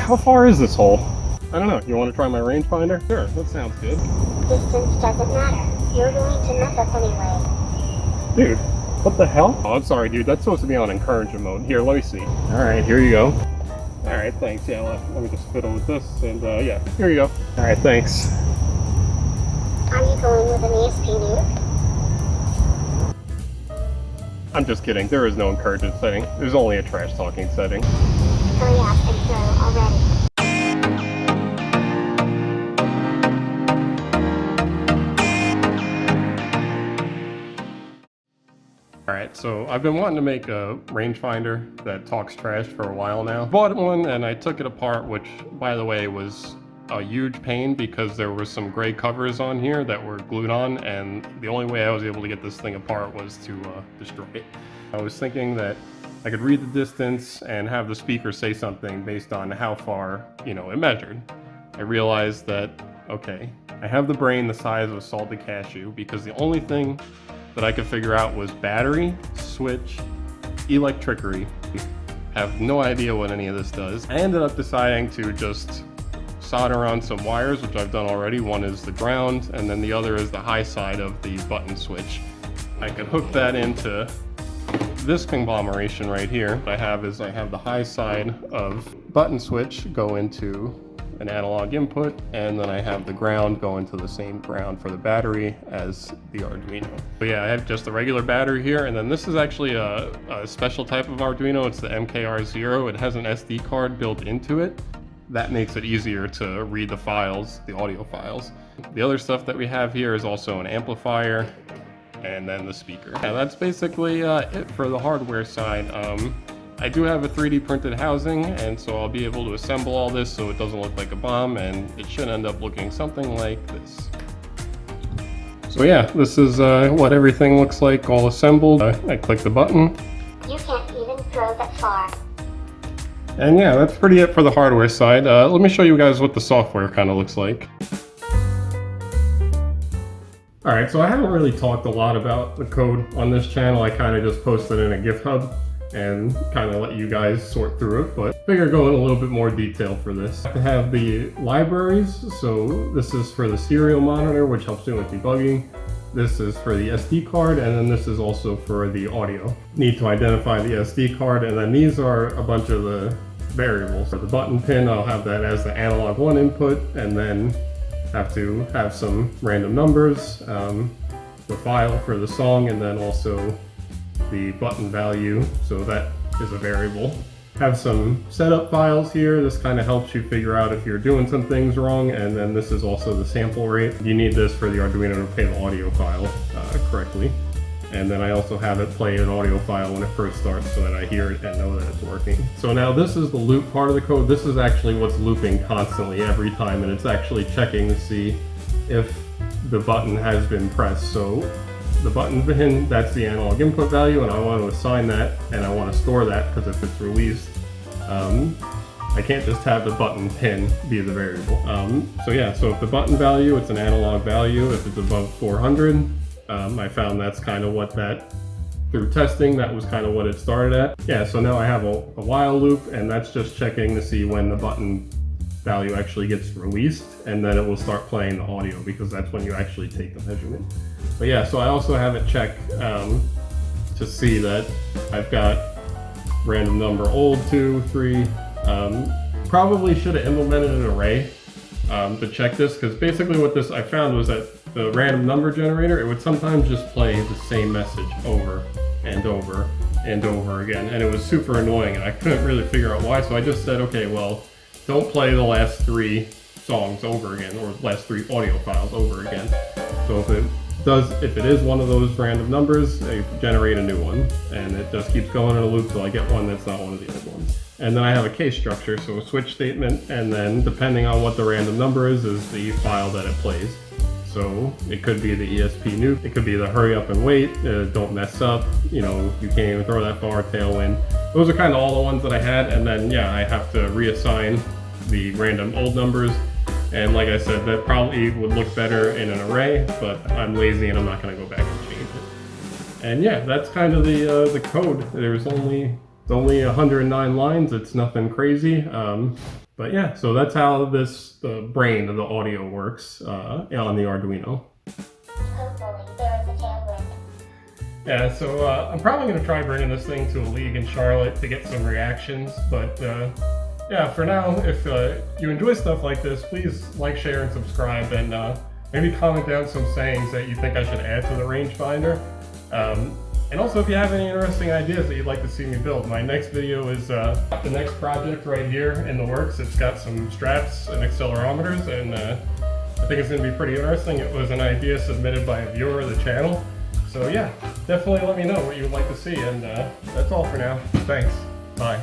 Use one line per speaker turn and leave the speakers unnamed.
how far is this hole? I don't know. You want to try my rangefinder? Sure, that sounds good.
Distance doesn't matter. You're going to miss us anyway.
Dude, what the hell? Oh, I'm sorry, dude. That's supposed to be on encouragement mode. Here, let me see. All right, here you go. All right, thanks. Yeah, let me just fiddle with this, and yeah, here you go. All right, thanks.
Are you going with an ESP nuke?
I'm just kidding. There is no encouragement setting. There's only a trash talking setting.
Hurry up and throw already.
Alright, so I've been wanting to make a rangefinder that talks trash for a while now. Bought one and I took it apart, which, by the way, was a huge pain because there were some gray covers on here that were glued on, and the only way I was able to get this thing apart was to destroy it. I was thinking that I could read the distance and have the speaker say something based on how far, you know, it measured. I realized that, okay, I have the brain the size of a salted cashew because the only thing that I could figure out was battery, switch, electricity. Have no idea what any of this does. I ended up deciding to just solder on some wires, which I've done already. One is the ground, and then the other is the high side of the button switch. I could hook that into this conglomeration right here. What I have is I have the high side of button switch go into an analog input, and then I have the ground go into the same ground for the battery as the Arduino. But yeah, I have just the regular battery here, and then this is actually a special type of Arduino. It's the MKR0. It has an SD card built into it. That makes it easier to read the files, the audio files. The other stuff that we have here is also an amplifier, and then the speaker. Yeah, that's basically it for the hardware side. I do have a 3D printed housing, and so I'll be able to assemble all this so it doesn't look like a bomb, and it should end up looking something like this. So yeah, this is what everything looks like all assembled. I click the button.
You can't even throw that far.
And yeah, that's pretty it for the hardware side. Let me show you guys what the software kind of looks like. Alright, so I haven't really talked a lot about the code on this channel. I kind of just posted in a GitHub and kind of let you guys sort through it, but I figure go in a little bit more detail for this. I have the libraries, so this is for the serial monitor, which helps me with debugging. This is for the SD card, and then this is also for the audio. Need to identify the SD card, and then these are a bunch of the variables. For the button pin, I'll have that as the analog 1 input, and then have to have some random numbers, the file for the song, and then also the button value, so that is a variable. Have some setup files here. This kind of helps you figure out if you're doing some things wrong, and then this is also the sample rate. You need this for the Arduino to play the audio file correctly. And then I also have it play an audio file when it first starts so that I hear it and know that it's working. So now this is the loop part of the code. This is actually what's looping constantly every time, and it's actually checking to see if the button has been pressed. So the button pin, that's the analog input value, and I want to assign that, and I want to store that, because if it's released, I can't just have the button pin be the variable. So yeah, so if the button value, it's an analog value. If it's above 400, I found that's kind of what that, through testing, that was kind of what it started at. Yeah, so now I have a while loop, and that's just checking to see when the button value actually gets released, and then it will start playing the audio, because that's when you actually take the measurement. But yeah, so I also have it check to see that I've got random number old, 2, 3. Probably should have implemented an array to check this, because basically what this I found was that the random number generator, it would sometimes just play the same message over and over and over again, and it was super annoying, and I couldn't really figure out why, so I just said, okay, well, don't play the last 3 songs over again, or last 3 audio files over again. So if it is one of those random numbers, I generate a new one, and it just keeps going in a loop till I get one that's not one of the other ones. And then I have a case structure, so a switch statement, and then depending on what the random number is the file that it plays. So it could be the ESP nuke, it could be the hurry up and wait, don't mess up, you know, you can't even throw that far, tailwind. Those are kind of all the ones that I had, and then yeah, I have to reassign the random old numbers. And like I said, that probably would look better in an array, but I'm lazy and I'm not going to go back and change it. And yeah, that's kind of the code. There's only It's only 109 lines. It's nothing crazy. But yeah, so that's how the brain of the audio works on the Arduino.
Hopefully, there is a tailwind.
Yeah, so I'm probably going to try bringing this thing to a league in Charlotte to get some reactions. But yeah, for now, if you enjoy stuff like this, please like, share, and subscribe, and maybe comment down some sayings that you think I should add to the rangefinder. And also, if you have any interesting ideas that you'd like to see me build, my next video is the next project right here in the works. It's got some straps and accelerometers, and I think it's going to be pretty interesting. It was an idea submitted by a viewer of the channel. So yeah, definitely let me know what you would like to see, and that's all for now. Thanks. Bye.